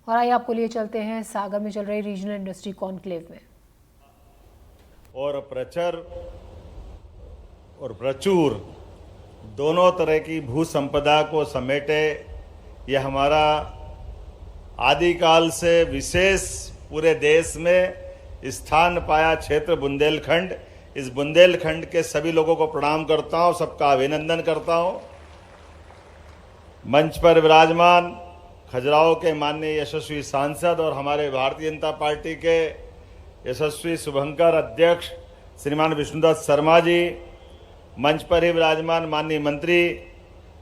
और आइए आपको लिए चलते हैं सागर में चल रही रीजनल इंडस्ट्री कॉन्क्लेव में। और प्रचर और प्रचुर दोनों तरह की भू संपदा को समेटे यह हमारा आदिकाल से विशेष पूरे देश में स्थान पाया क्षेत्र बुंदेलखंड। इस बुंदेलखंड के सभी लोगों को प्रणाम करता हूं, सबका अभिनंदन करता हूं। मंच पर विराजमान खजुराहो के माननीय यशस्वी सांसद और हमारे भारतीय जनता पार्टी के यशस्वी शुभंकर अध्यक्ष श्रीमान विष्णुदत्त शर्मा जी, मंच पर ही विराजमान माननीय मंत्री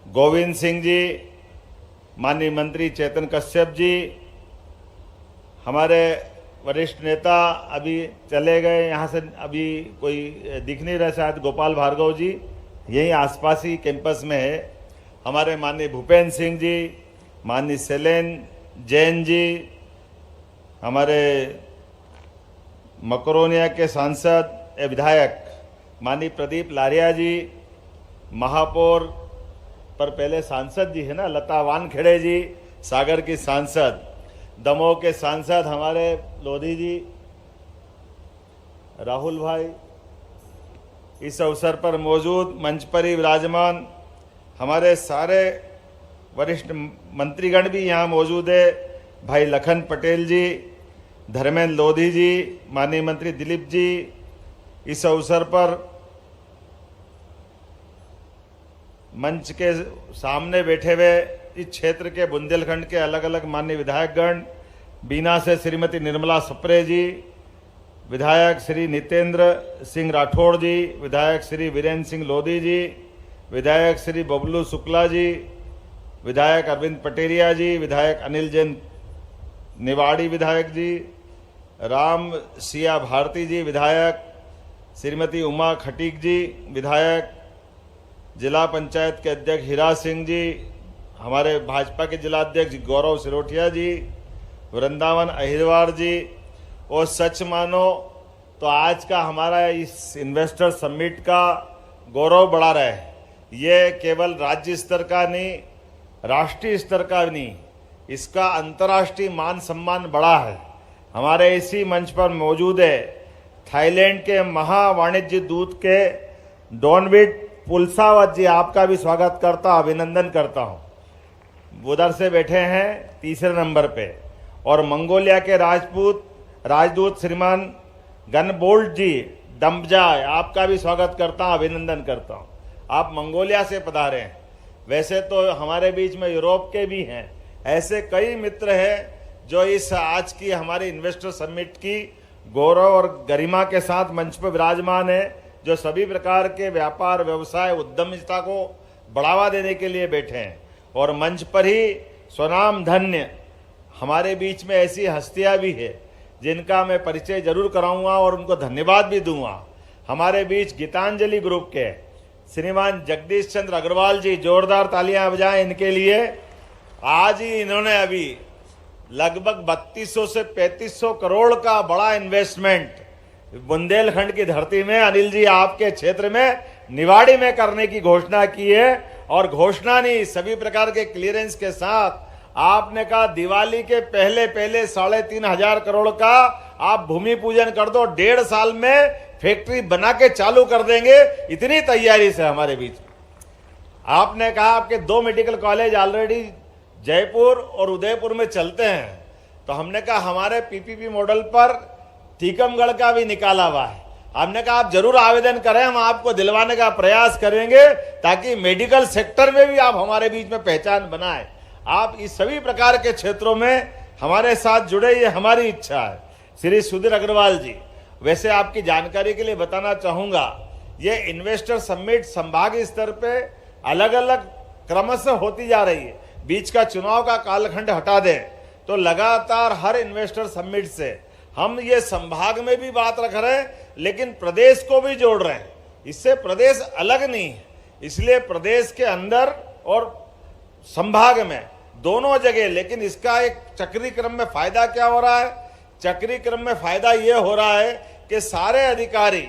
गोविंद सिंह जी, माननीय मंत्री चेतन कश्यप जी, हमारे वरिष्ठ नेता अभी चले गए, यहाँ से अभी कोई दिख नहीं रहा, शायद गोपाल भार्गव जी यहीं आसपास ही कैंपस में है, हमारे माननीय भूपेंद्र सिंह जी, माननीय शैलेन जैन जी, हमारे मकरोनिया के सांसद विधायक माननीय प्रदीप लारिया जी, महापौर पर पहले सांसद जी है ना लता वानखेड़े जी, सागर की सांसद, दमोह के सांसद हमारे लोधी जी, राहुल भाई इस अवसर पर मौजूद, मंच पर ही विराजमान हमारे सारे वरिष्ठ मंत्रीगण भी यहाँ मौजूद है, भाई लखन पटेल जी, धर्मेंद्र लोधी जी, माननीय मंत्री दिलीप जी, इस अवसर पर मंच के सामने बैठे हुए इस क्षेत्र के बुंदेलखंड के अलग अलग माननीय विधायकगण, बीना से श्रीमती निर्मला सप्रे जी, विधायक श्री नितेंद्र सिंह राठौड़ जी, विधायक श्री वीरेंद्र सिंह लोधी जी, विधायक श्री बबलू शुक्ला जी, विधायक अरविंद पटेरिया जी, विधायक अनिल जैन निवाड़ी विधायक जी, राम सिया भारती जी विधायक, श्रीमती उमा खटीक जी विधायक, जिला पंचायत के अध्यक्ष हीरा सिंह जी, हमारे भाजपा के जिला अध्यक्ष गौरव सिरोठिया जी, वृंदावन अहिरवार जी। और सच मानो तो आज का हमारा इस इन्वेस्टर समिट का गौरव बढ़ा रहा है। ये केवल राज्य स्तर का नहीं, राष्ट्रीय स्तर का नहीं, इसका अंतर्राष्ट्रीय मान सम्मान बढ़ा है। हमारे इसी मंच पर मौजूद है थाईलैंड के महावाणिज्य दूत के डॉनविट पुलसावत जी, आपका भी स्वागत करता, अभिनंदन करता हूं। उधर से बैठे हैं तीसरे नंबर पे। और मंगोलिया के राजदूत श्रीमान गनबोल्ट जी डम्बजाय, आपका भी स्वागत करता हूं, अभिनंदन करता हूं। आप मंगोलिया से पधारे हैं। वैसे तो हमारे बीच में यूरोप के भी हैं, ऐसे कई मित्र हैं जो इस आज की हमारी इन्वेस्टर समिट की गौरव और गरिमा के साथ मंच पर विराजमान है, जो सभी प्रकार के व्यापार व्यवसाय उद्यमिता को बढ़ावा देने के लिए बैठे हैं। और मंच पर ही स्वनाम धन्य हमारे बीच में ऐसी हस्तियां भी है जिनका मैं परिचय जरूर कराऊंगा और उनको धन्यवाद भी दूंगा। हमारे बीच गीतांजलि ग्रुप के श्रीमान जगदीश चंद्र अग्रवाल जी, जोरदार तालियां बजाएं इनके लिए। आज ही इन्होंने अभी लगभग 3200 से 3500 करोड़ का बड़ा इन्वेस्टमेंट बुंदेलखंड की धरती में, अनिल जी आपके क्षेत्र में निवाड़ी में करने की घोषणा की है। और घोषणा नहीं, सभी प्रकार के क्लियरेंस के साथ आपने कहा दिवाली के पहले 3,500 करोड़ का आप भूमि पूजन कर दो, 1.5 साल में फैक्ट्री बना के चालू कर देंगे, इतनी तैयारी से हमारे बीच। आपने कहा आपके 2 मेडिकल कॉलेज ऑलरेडी जयपुर और उदयपुर में चलते हैं, तो हमने कहा हमारे पीपीपी मॉडल पर टीकमगढ़ का भी निकाला हुआ है। हमने कहा आप जरूर आवेदन करें, हम आपको दिलवाने का प्रयास करेंगे ताकि मेडिकल सेक्टर में भी आप हमारे बीच में पहचान बनाएं। आप इस सभी प्रकार के क्षेत्रों में हमारे साथ जुड़े, ये हमारी इच्छा है। श्री सुधीर अग्रवाल जी, वैसे आपकी जानकारी के लिए बताना चाहूंगा, ये इन्वेस्टर समिट संभागीय स्तर पे अलग अलग क्रमशः होती जा रही है। बीच का चुनाव का कालखंड हटा दें तो लगातार हर इन्वेस्टर समिट से हम ये संभाग में भी बात रख रहे हैं, लेकिन प्रदेश को भी जोड़ रहे हैं। इससे प्रदेश अलग नहीं है, इसलिए प्रदेश के अंदर और संभाग में दोनों जगह। लेकिन इसका एक चक्री क्रम में फायदा क्या हो रहा है? चक्री क्रम में फायदा ये हो रहा है कि सारे अधिकारी,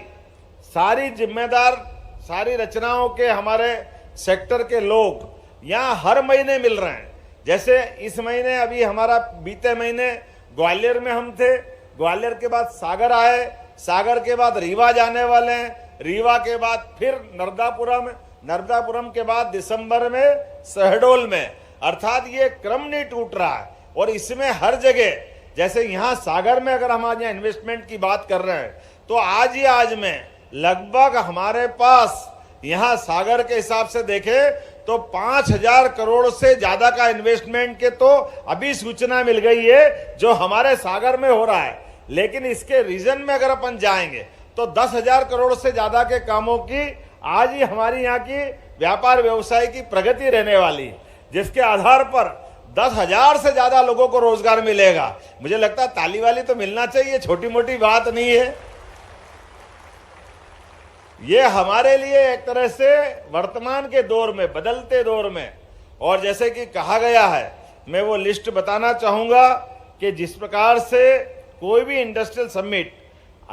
सारी जिम्मेदार, सारी रचनाओं के हमारे सेक्टर के लोग यहाँ हर महीने मिल रहे हैं। जैसे इस महीने अभी हमारा बीते महीने ग्वालियर में हम थे, ग्वालियर के बाद सागर आए, सागर के बाद रीवा जाने वाले हैं, रीवा के बाद फिर नर्मदापुरम, नर्मदापुरम के बाद दिसंबर में शहडोल में। अर्थात ये क्रम नहीं टूट रहा है। और इसमें हर जगह, जैसे यहाँ सागर में अगर हम आज यहाँ इन्वेस्टमेंट की बात कर रहे हैं, तो आज ही आज में लगभग हमारे पास यहाँ सागर के हिसाब से देखें तो 5,000 करोड़ से ज्यादा का इन्वेस्टमेंट के तो अभी सूचना मिल गई है जो हमारे सागर में हो रहा है। लेकिन इसके रीजन में अगर अपन जाएंगे तो 10,000 करोड़ से ज्यादा के कामों की आज ही हमारी यहाँ की व्यापार व्यवसाय की प्रगति रहने वाली है, जिसके आधार पर 10,000 से ज्यादा लोगों को रोजगार मिलेगा। मुझे लगता है ताली वाली तो मिलना चाहिए, छोटी मोटी बात नहीं है। ये हमारे लिए एक तरह से वर्तमान के दौर में, बदलते दौर में, और जैसे कि कहा गया है, मैं वो लिस्ट बताना चाहूंगा कि जिस प्रकार से कोई भी इंडस्ट्रियल समिट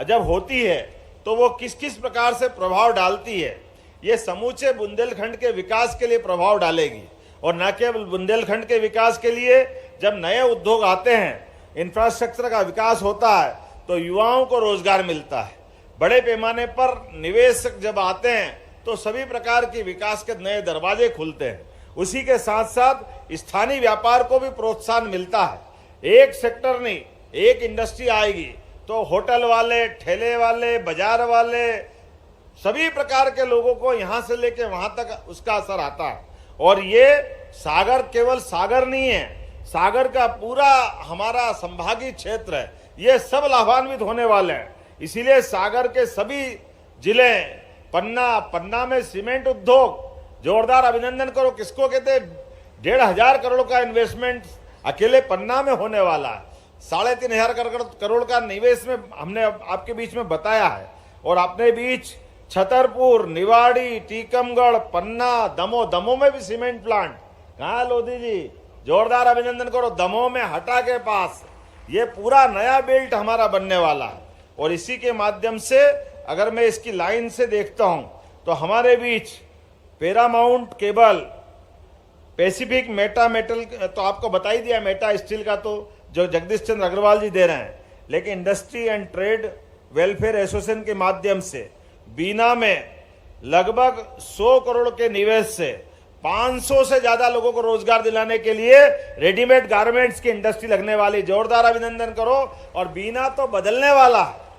जब होती है तो वो किस किस प्रकार से प्रभाव डालती है। ये समूचे बुंदेलखंड के विकास के लिए प्रभाव डालेगी, और न केवल बुंदेलखंड के विकास के लिए, जब नए उद्योग आते हैं, इंफ्रास्ट्रक्चर का विकास होता है तो युवाओं को रोजगार मिलता है। बड़े पैमाने पर निवेशक जब आते हैं तो सभी प्रकार की विकास के नए दरवाजे खुलते हैं। उसी के साथ साथ स्थानीय व्यापार को भी प्रोत्साहन मिलता है। एक सेक्टर नहीं, एक इंडस्ट्री आएगी तो होटल वाले, ठेले वाले, बाजार वाले, सभी प्रकार के लोगों को यहां से लेके वहां तक उसका असर आता है। और ये सागर केवल सागर नहीं है, सागर का पूरा हमारा संभागीय क्षेत्र है, ये सब लाभान्वित होने वाले हैं। इसीलिए सागर के सभी जिले, पन्ना में सीमेंट उद्योग, जोरदार अभिनंदन करो। किसको कहते हैं? 1,500 करोड़ का इन्वेस्टमेंट अकेले पन्ना में होने वाला है। 3,500 करोड़ का निवेश में हमने आपके बीच में बताया है। और अपने बीच छतरपुर, निवाड़ी, टीकमगढ़, पन्ना, दमोह में भी सीमेंट प्लांट। कहाँ लोधी जी, जोरदार अभिनंदन करो। दमोह में हटा के पास ये पूरा नया बेल्ट हमारा बनने वाला है। और इसी के माध्यम से अगर मैं इसकी लाइन से देखता हूं तो हमारे बीच Paramount cable, Pacific meta metal, तो आपको बता ही दिया, मेटा स्टील का तो जो जगदीश चंद्र अग्रवाल जी दे रहे हैं। लेकिन industry and trade welfare association के माध्यम से बीना में लगभग 100 करोड़ के निवेश से 500 से ज्यादा लोगों को रोजगार दिलाने के लिए रेडीमेड गारमेंट्स की इंडस्ट्री लगने वाली। जोरदार अभिनंदन करो। और बीना तो बदलने वाला है।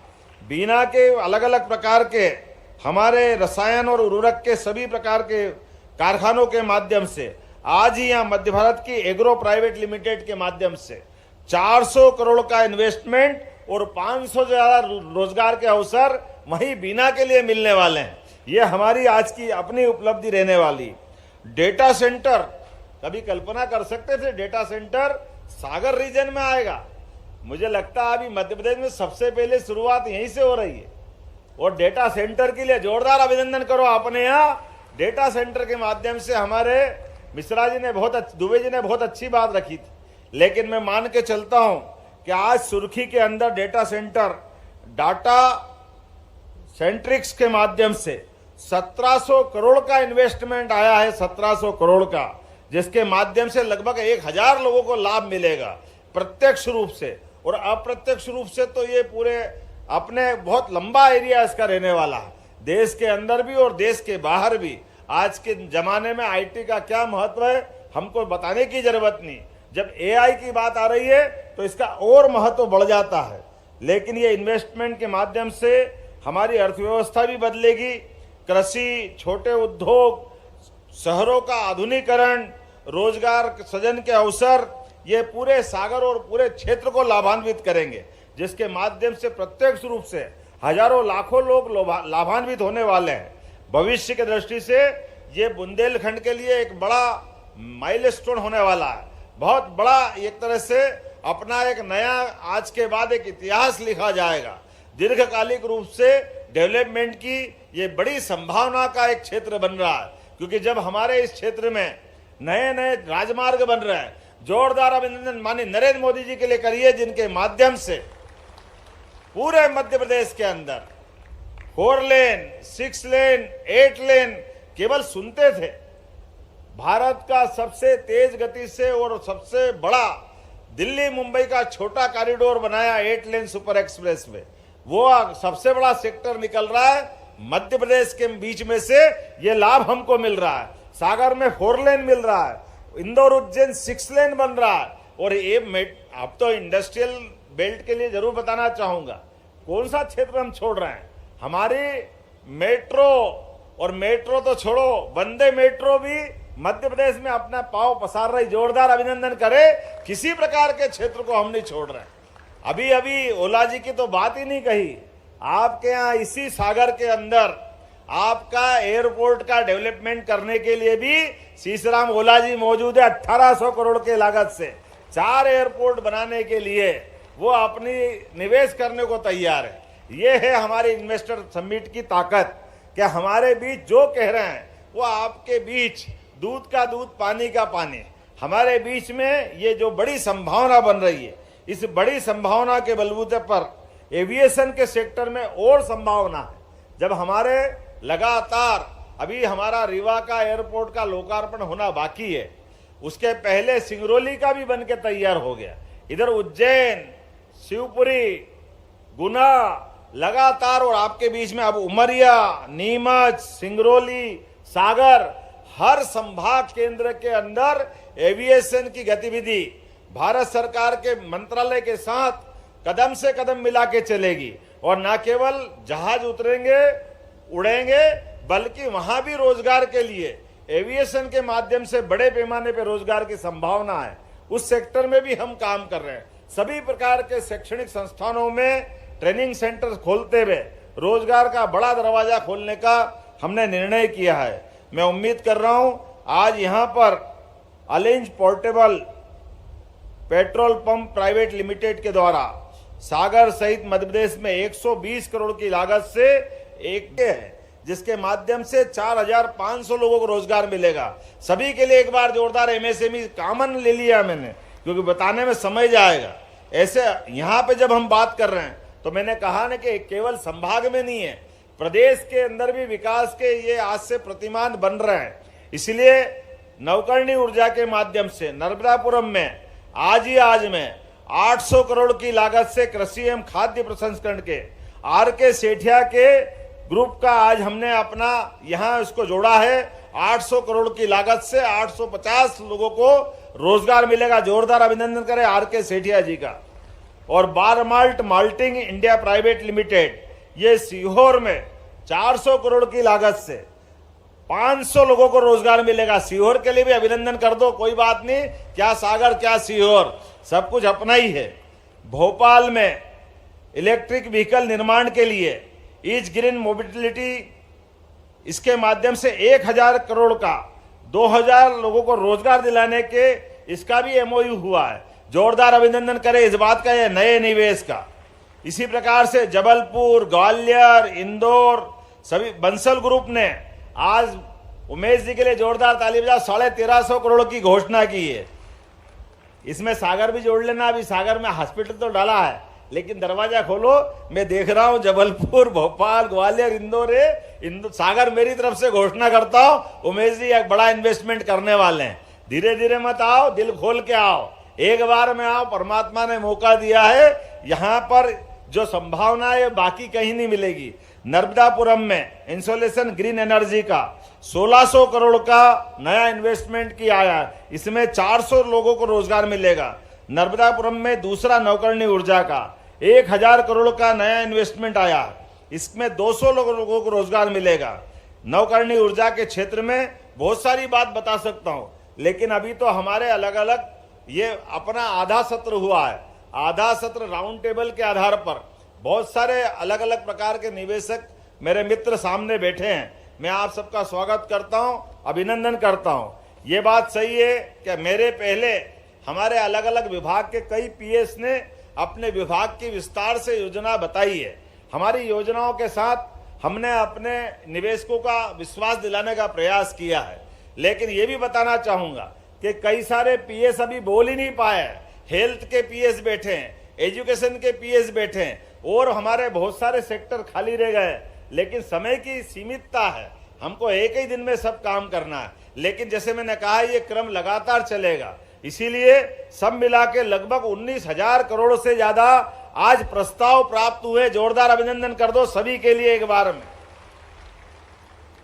बीना के अलग अलग प्रकार के हमारे रसायन और उर्वरक के सभी प्रकार के कारखानों के माध्यम से आज ही यहाँ मध्य भारत की एग्रो प्राइवेट लिमिटेड के माध्यम से 400 करोड़ का इन्वेस्टमेंट और 500 से ज्यादा रोजगार के अवसर वहीं बीना के लिए मिलने वाले हैं। ये हमारी आज की अपनी उपलब्धि रहने वाली। डेटा सेंटर, कभी कल्पना कर सकते थे डेटा सेंटर सागर रीजन में आएगा? मुझे लगता है अभी मध्य प्रदेश में सबसे पहले शुरुआत यहीं से हो रही है। और डेटा सेंटर के लिए जोरदार अभिनंदन करो। अपने यहाँ डेटा सेंटर के माध्यम से हमारे मिश्रा जी ने दुबे जी ने बहुत अच्छी बात रखी थी। लेकिन मैं मान के चलता हूं कि आज सुर्खी के अंदर डेटा सेंटर, डाटा सेंट्रिक्स के माध्यम से 1700 करोड़ का इन्वेस्टमेंट आया है, 1700 करोड़ का, जिसके माध्यम से लगभग 1,000 लोगों को लाभ मिलेगा प्रत्यक्ष रूप से। और अप्रत्यक्ष रूप से तो ये पूरे अपने बहुत लंबा एरिया इसका रहने वाला है, देश के अंदर भी और देश के बाहर भी। आज के जमाने में आईटी का क्या महत्व है हमको बताने की जरूरत नहीं। जब एआई की बात आ रही है तो इसका और महत्व बढ़ जाता है। लेकिन ये इन्वेस्टमेंट के माध्यम से हमारी अर्थव्यवस्था भी बदलेगी। कृषि, छोटे उद्योग, शहरों का आधुनिकीकरण, रोजगार सृजन के अवसर, ये पूरे सागर और पूरे क्षेत्र को लाभान्वित करेंगे, जिसके माध्यम से प्रत्यक्ष रूप से हजारों लाखों लोग लाभान्वित होने वाले हैं। भविष्य की दृष्टि से ये बुंदेलखंड के लिए एक बड़ा माइलस्टोन होने वाला है। बहुत बड़ा एक तरह से अपना एक नया आज के बाद एक इतिहास लिखा जाएगा। दीर्घकालिक रूप से डेवलपमेंट की ये बड़ी संभावना का एक क्षेत्र बन रहा है। क्योंकि जब हमारे इस क्षेत्र में नए नए राजमार्ग बन रहे हैं, जोरदार अभिनंदन माननीय नरेंद्र मोदी जी के लिए करिए, जिनके माध्यम से पूरे मध्य प्रदेश के अंदर 4 लेन, 6 लेन, 8 लेन केवल सुनते थे, भारत का सबसे तेज गति से और सबसे बड़ा दिल्ली मुंबई का छोटा कॉरिडोर बनाया 8 लेन सुपर एक्सप्रेस वे, वो सबसे बड़ा सेक्टर निकल रहा है मध्य प्रदेश के बीच में से, ये लाभ हमको मिल रहा है। सागर में 4 लेन मिल रहा है, इंदौर उज्जैन 6 लेन बन रहा है। और ये अब तो इंडस्ट्रियल बेल्ट के लिए जरूर बताना चाहूंगा, कौन सा क्षेत्र हम छोड़ रहे हैं। हमारी मेट्रो, और मेट्रो तो छोड़ो, वंदे मेट्रो भी मध्य प्रदेश में अपना पांव पसार रही, जोरदार अभिनंदन करे। किसी प्रकार के क्षेत्र को हम नहीं छोड़ रहे। अभी अभी ओला जी की तो बात ही नहीं कही, आपके यहाँ इसी सागर के अंदर आपका एयरपोर्ट का डेवलपमेंट करने के लिए भी सीसराम ओला जी मौजूद है। 1800 करोड़ के लागत से 4 एयरपोर्ट बनाने के लिए वो अपनी निवेश करने को तैयार है। ये है हमारे इन्वेस्टर समिट की ताकत, कि हमारे बीच जो कह रहे हैं वो आपके बीच दूध का दूध पानी का पानी। हमारे बीच में ये जो बड़ी संभावना बन रही है, इस बड़ी संभावना के बलबूते पर एविएशन के सेक्टर में और संभावना है। जब हमारे लगातार अभी हमारा रीवा का एयरपोर्ट का लोकार्पण होना बाकी है, उसके पहले सिंगरौली का भी बनके तैयार हो गया। इधर उज्जैन, शिवपुरी, गुना लगातार, और आपके बीच में अब उमरिया, नीमच, सिंगरौली, सागर, हर संभाग केंद्र के अंदर एविएशन की गतिविधि भारत सरकार के मंत्रालय के साथ कदम से कदम मिला के चलेगी। और न केवल जहाज उतरेंगे उड़ेंगे, बल्कि वहां भी रोजगार के लिए एविएशन के माध्यम से बड़े पैमाने पर रोजगार की संभावना है। उस सेक्टर में भी हम काम कर रहे हैं। सभी प्रकार के शैक्षणिक संस्थानों में ट्रेनिंग सेंटर खोलते हुए रोजगार का बड़ा दरवाजा खोलने का हमने निर्णय किया है। मैं उम्मीद कर रहा हूं आज यहां पर अलेंज portable petrol pump private limited के द्वारा सागर सहित मध्य प्रदेश में 120 करोड़ की लागत से एक है, जिसके माध्यम से 4500 लोगों को रोजगार मिलेगा। सभी के लिए एक बार जोरदार एमएसएमई कॉमन ले लिया मैंने, क्योंकि बताने में समय जाएगा। ऐसे यहां पे जब हम बात कर रहे हैं तो मैंने कहा ना कि केवल संभाग में नहीं है, प्रदेश के अंदर भी विकास के ये आज से प्रतिमान बन रहे हैं। इसलिए नवकरणीय ऊर्जा के माध्यम से नर्मदापुरम में आज में 800 करोड़ की लागत से कृषि एवं खाद्य प्रसंस्करण के आर.के. सेठिया के ग्रुप का आज हमने अपना यहां इसको जोड़ा है। 800 करोड़ की लागत से 850 लोगों को रोजगार मिलेगा। जोरदार अभिनंदन करें आर.के. सेठिया जी का। और बार malt malting India private limited, ये सीहोर में 400 करोड़ की लागत से 500 लोगों को रोजगार मिलेगा। सीहोर के लिए भी अभिनंदन कर दो, कोई बात नहीं, क्या सागर क्या सीहोर, सब कुछ अपना ही है। भोपाल में इलेक्ट्रिक व्हीकल निर्माण के लिए ईज ग्रीन मोबिलिटी, इसके माध्यम से 1000 करोड़ का 2000 लोगों को रोजगार दिलाने के इसका भी एमओयू हुआ है। जोरदार अभिनंदन करें इस बात का, ये नए निवेश का। इसी प्रकार से जबलपुर, ग्वालियर, इंदौर, सभी बंसल ग्रुप ने आज उमेश जी के लिए जोरदार ताली बजाओ, 1350 करोड़ की घोषणा की है। इसमें सागर भी जोड़ लेना। अभी सागर में हॉस्पिटल तो डाला है, लेकिन दरवाजा खोलो, मैं देख रहा हूं जबलपुर, भोपाल, ग्वालियर, इंदौर सागर मेरी तरफ से घोषणा करता हूं, उमेश जी एक बड़ा इन्वेस्टमेंट करने वाले हैं। धीरे धीरे मत आओ, दिल खोल के आओ, एक बार में आओ। परमात्मा ने मौका दिया है, यहां पर जो संभावना है बाकी कहीं नहीं मिलेगी। नर्मदापुरम में इंसोलेशन ग्रीन एनर्जी का 1600 करोड़ का नया इन्वेस्टमेंट किया है, इसमें 400 लोगों को रोजगार मिलेगा। नर्मदापुरम में दूसरा नवकरणीय ऊर्जा का 1000 करोड़ का नया इन्वेस्टमेंट आया, इसमें 200 लोगों को रोजगार मिलेगा। नवकरणीय ऊर्जा के क्षेत्र में बहुत सारी बात बता सकता हूं, लेकिन अभी तो हमारे अलग अलग ये अपना आधा सत्र हुआ है। आधा सत्र राउंड टेबल के आधार पर बहुत सारे अलग अलग प्रकार के निवेशक मेरे मित्र सामने बैठे हैं। मैं आप सबका स्वागत करता हूं, अभिनंदन करता हूं। ये बात सही है कि मेरे पहले हमारे अलग अलग विभाग के कई पीएस ने अपने विभाग की विस्तार से योजना बताई है। हमारी योजनाओं के साथ हमने अपने निवेशकों का विश्वास दिलाने का प्रयास किया है। लेकिन ये भी बताना चाहूंगा कि कई सारे पीएस अभी बोल ही नहीं पाए। हेल्थ के पीएस बैठे हैं, एजुकेशन के पीएस बैठे हैं, और हमारे बहुत सारे सेक्टर खाली रह गए। लेकिन समय की सीमितता है, हमको एक ही दिन में सब काम करना है। लेकिन जैसे मैंने कहा ये क्रम लगातार चलेगा। इसीलिए सब मिला के लगभग 19,000 करोड़ से ज्यादा आज प्रस्ताव प्राप्त हुए। जोरदार अभिनंदन कर दो सभी के लिए एक बार में,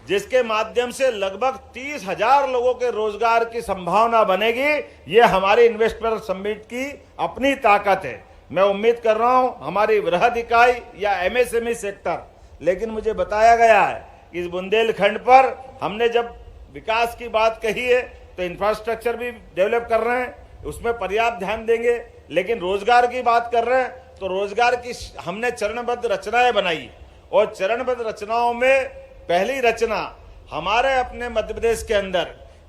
जिसके माध्यम से लगभग 30,000 लोगों के रोजगार की संभावना बनेगी। ये हमारी इन्वेस्टर समिट की अपनी ताकत है। मैं उम्मीद कर रहा हूं हमारी वृहद इकाई या एमएसएमई सेक्टर, लेकिन मुझे बताया गया है कि इस बुंदेलखंड पर हमने जब विकास की बात कही है तो इंफ्रास्ट्रक्चर भी डेवलप कर रहे हैं, उसमें पर्याप्त ध्यान देंगे। लेकिन रोजगार की बात कर रहे हैं तो रोजगार की हमने चरणबद्ध रचनाएं बनाई, और चरणबद्ध रचनाओं में पहली रचना हमारे अपने मध्य प्रदेश के अंदर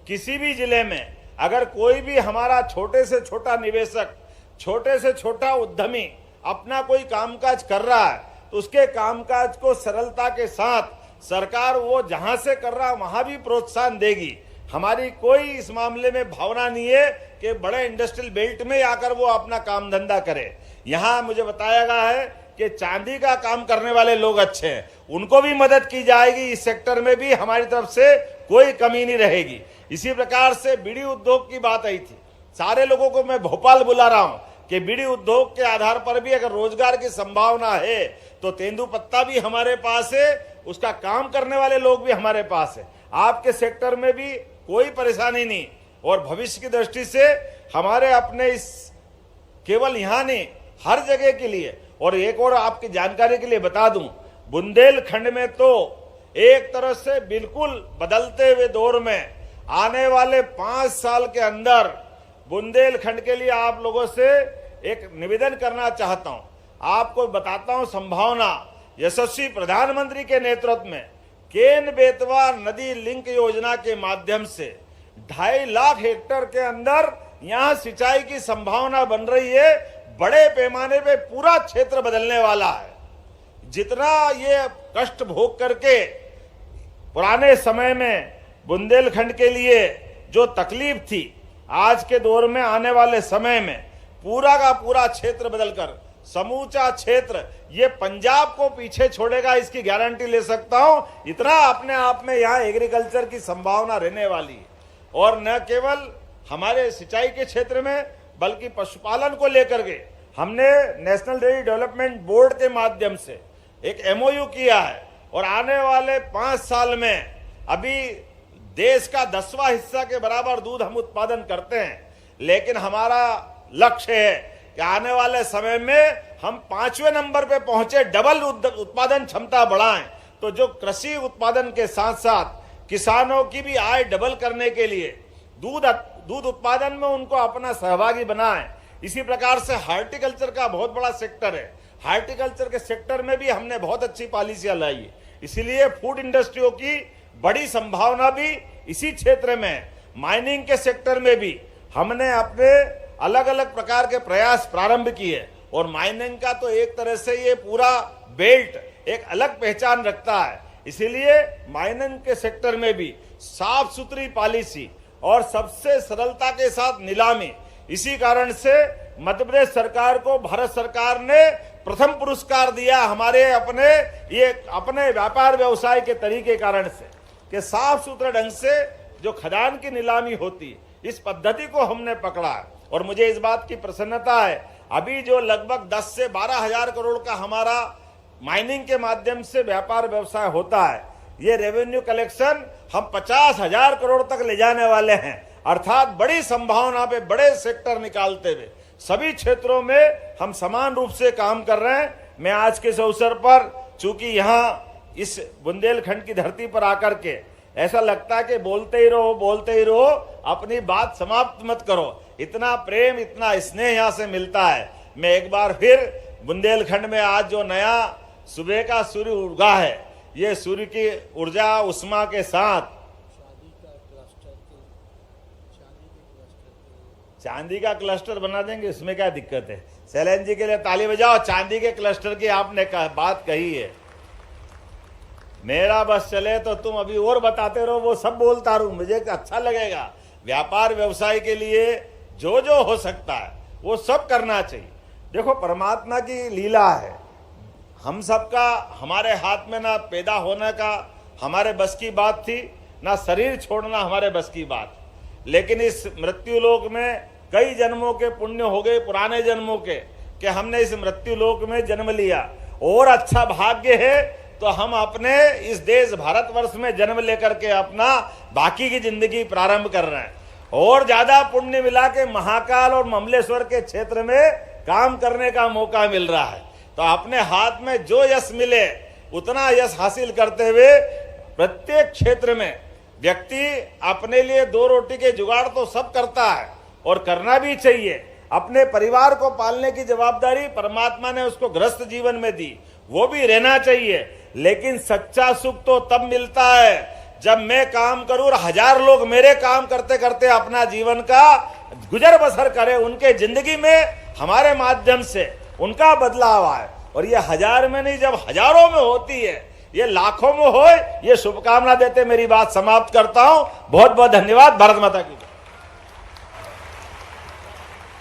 किसी भी जिले में अगर कोई भी हमारा छोटे से छोटा निवेशक, छोटे से छोटा उद्यमी अपना कोई कामकाज कर रहा है तो उसके कामकाज को सरलता के साथ सरकार वो जहां से कर रहा है वहां भी प्रोत्साहन देगी। हमारी कोई इस मामले में भावना नहीं है कि बड़े इंडस्ट्रियल बेल्ट में आकर वो अपना काम धंधा करे। यहां मुझे बताया गया है कि चांदी का काम करने वाले लोग अच्छे हैं, उनको भी मदद की जाएगी। इस सेक्टर में भी हमारी तरफ से कोई कमी नहीं रहेगी। इसी प्रकार से बीड़ी उद्योग की बात आई थी। सारे लोगों को मैं भोपाल बुला रहा हूं कि बीड़ी उद्योग के आधार पर भी अगर रोजगार की संभावना है तो तेंदुपत्ता भी हमारे पास है, उसका काम करने वाले लोग भी हमारे पास है। आपके सेक्टर में भी कोई परेशानी नहीं, और भविष्य की दृष्टि से हमारे अपने इस केवल यहां नहीं हर जगह के लिए। और एक और आपकी जानकारी के लिए बता दूं, बुंदेलखंड में तो एक तरह से बिल्कुल बदलते हुए दौर में आने वाले 5 साल के अंदर बुंदेलखंड के लिए आप लोगों से एक निवेदन करना चाहता हूं। आपको बताता हूं संभावना। यशस्वी प्रधानमंत्री के नेतृत्व में केन बेतवा नदी लिंक योजना के माध्यम से 2.5 लाख हेक्टेयर के अंदर यहां सिंचाई की संभावना बन रही है। बड़े पैमाने पे पूरा क्षेत्र बदलने वाला है। जितना ये कष्ट भोग करके पुराने समय में बुंदेलखंड के लिए जो तकलीफ थी, आज के दौर में आने वाले समय में पूरा का पूरा क्षेत्र बदलकर समूचा क्षेत्र ये पंजाब को पीछे छोड़ेगा, इसकी गारंटी ले सकता हूं। इतना अपने आप में यहाँ एग्रीकल्चर की संभावना रहने वाली है। और न केवल हमारे सिंचाई के क्षेत्र में बल्कि पशुपालन को लेकर के हमने नेशनल डेयरी डेवलपमेंट बोर्ड के माध्यम से एक एमओयू किया है, और आने वाले 5 साल में अभी देश का 10वां हिस्सा के बराबर दूध हम उत्पादन करते हैं। लेकिन हमारा लक्ष्य है कि आने वाले समय में हम 5वें नंबर पे पहुंचे, डबल उत्पादन क्षमता बढ़ाएं। तो जो कृषि उत्पादन के साथ साथ किसानों की भी आय डबल करने के लिए दूध उत्पादन में उनको अपना सहभागी बनाएं। इसी प्रकार से हार्टिकल्चर का बहुत बड़ा सेक्टर है। हार्टिकल्चर के सेक्टर में भी हमने बहुत अच्छी पॉलिसियां लाई है। इसीलिए फूड इंडस्ट्रियों की बड़ी संभावना भी इसी क्षेत्र में है। माइनिंग के सेक्टर में भी हमने अपने अलग अलग प्रकार के प्रयास प्रारंभ किए, और माइनिंग का तो एक तरह से ये पूरा बेल्ट एक अलग पहचान रखता है। इसीलिए माइनिंग के सेक्टर में भी साफ सुथरी पॉलिसी और सबसे सरलता के साथ नीलामी। इसी कारण से मध्य प्रदेश सरकार को भारत सरकार ने प्रथम पुरस्कार दिया हमारे अपने व्यापार व्यवसाय के तरीके कारण से, कि साफ सुथरे ढंग से जो खदान की नीलामी होती इस पद्धति को हमने पकड़ा है। और मुझे इस बात की प्रसन्नता है, अभी जो लगभग 10 से 12 हजार करोड़ का हमारा माइनिंग के माध्यम से व्यापार व्यवसाय होता है, ये रेवेन्यू कलेक्शन हम 50,000 करोड़ तक ले जाने वाले हैं। अर्थात बड़ी संभावना पे बड़े सेक्टर निकालते हुए सभी क्षेत्रों में हम समान रूप से काम कर रहे हैं। मैं आज के इस अवसर पर, चूंकि यहाँ इस बुंदेलखंड की धरती पर आकर के ऐसा लगता है कि बोलते ही रहो, अपनी बात समाप्त मत करो। इतना प्रेम, इतना स्नेह यहाँ से मिलता है। मैं एक बार फिर बुंदेलखंड में आज जो नया सुबह का सूर्य उगा है, ये सूर्य की ऊर्जा उष्मा के साथ चांदी का क्लस्टर बना देंगे, इसमें क्या दिक्कत है। शैलेंद्र जी के लिए ताली बजाओ। चांदी के क्लस्टर की आपने बात कही है, मेरा बस चले तो तुम अभी और बताते रहो, वो सब बोलता रहूं, मुझे अच्छा लगेगा। व्यापार व्यवसाय के लिए जो जो हो सकता है वो सब करना चाहिए। देखो, परमात्मा की लीला है, हम सबका हमारे हाथ में ना पैदा होने का हमारे बस की बात थी, ना शरीर छोड़ना हमारे बस की बात। लेकिन इस मृत्यु लोक में कई जन्मों के पुण्य हो गए, पुराने जन्मों के, कि हमने इस मृत्यु लोक में जन्म लिया। और अच्छा भाग्य है तो हम अपने इस देश भारतवर्ष में जन्म लेकर के अपना बाकी की जिंदगी प्रारंभ कर रहे हैं। और ज्यादा पुण्य मिला के महाकाल और ममलेश्वर के क्षेत्र में काम करने का मौका मिल रहा है। तो अपने हाथ में जो यश मिले उतना यश हासिल करते हुए प्रत्येक क्षेत्र में व्यक्ति अपने लिए दो रोटी के जुगाड़ तो सब करता है और करना भी चाहिए। अपने परिवार को पालने की जवाबदारी परमात्मा ने उसको गृहस्थ जीवन में दी, वो भी रहना चाहिए। लेकिन सच्चा सुख तो तब मिलता है जब मैं काम करूं और 1000 लोग मेरे काम करते करते अपना जीवन का गुजर बसर करें, उनके जिंदगी में हमारे माध्यम से उनका बदलाव आए। और ये 1000 में नहीं, जब हजारों में होती है, ये लाखों में हो, ये शुभकामना देते मेरी बात समाप्त करता हूं। बहुत बहुत धन्यवाद। भारत माता की।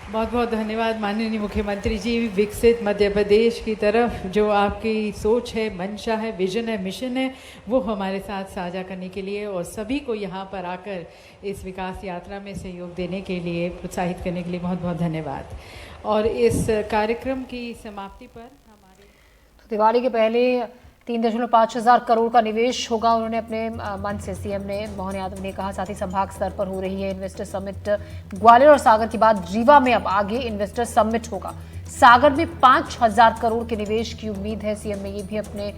बहुत बहुत धन्यवाद माननीय मुख्यमंत्री जी। विकसित मध्य प्रदेश की तरफ जो आपकी सोच है, मंशा है, विजन है, मिशन है, वो हमारे साथ साझा करने के लिए और सभी को यहाँ पर आकर इस विकास यात्रा में सहयोग देने के लिए, प्रोत्साहित करने के लिए बहुत बहुत धन्यवाद। और इस कार्यक्रम की समाप्ति पर हमारे दिवाली के पहले 3.5 हज़ार करोड़ का निवेश होगा, उन्होंने अपने मन से सीएम ने मोहन यादव ने कहा। साथ ही संभाग स्तर पर हो रही है इन्वेस्टर समिट। ग्वालियर और सागर के बाद रीवा में अब आगे इन्वेस्टर समिट होगा। सागर में 5,000 करोड़ के निवेश की उम्मीद है, सीएम ने ये भी अपने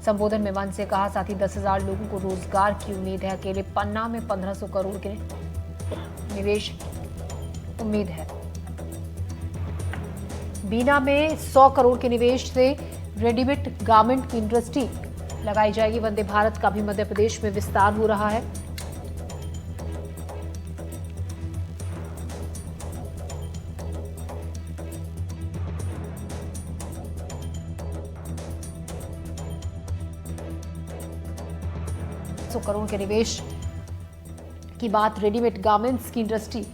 संबोधन में मन से कहा। साथ ही 10,000 लोगों को रोजगार की उम्मीद है। अकेले पन्ना में 1500 करोड़ के निवेश उम्मीद है। बीना में 100 करोड़ के निवेश से रेडीमेड गारमेंट की इंडस्ट्री लगाई जाएगी। वंदे भारत का भी मध्य प्रदेश में विस्तार हो रहा है। करोड़ के निवेश की बात, रेडीमेड गारमेंट्स की इंडस्ट्री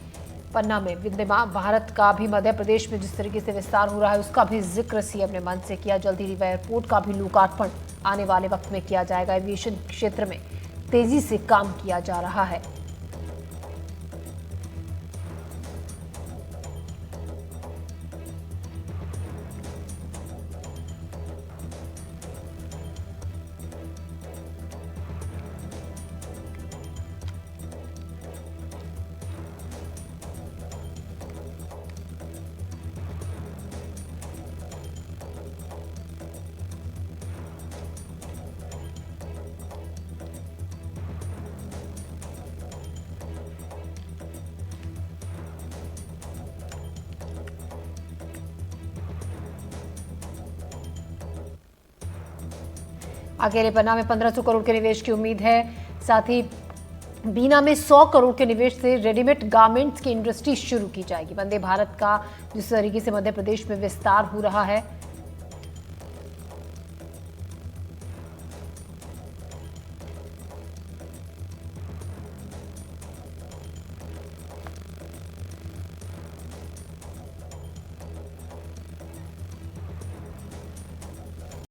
पन्ना में, वंदे भारत का भी मध्य प्रदेश में जिस तरीके से विस्तार हो रहा है उसका भी जिक्र सीएम ने मन से किया। जल्दी रीवा एयरपोर्ट का भी लोकार्पण आने वाले वक्त में किया जाएगा। एविएशन क्षेत्र में तेजी से काम किया जा रहा है। अकेले पन्ना में 1500 करोड़ के निवेश की उम्मीद है। साथ ही बीना में 100 करोड़ के निवेश से रेडीमेड गारमेंट्स की इंडस्ट्री शुरू की जाएगी। वंदे भारत का जिस तरीके से मध्य प्रदेश में विस्तार हो रहा है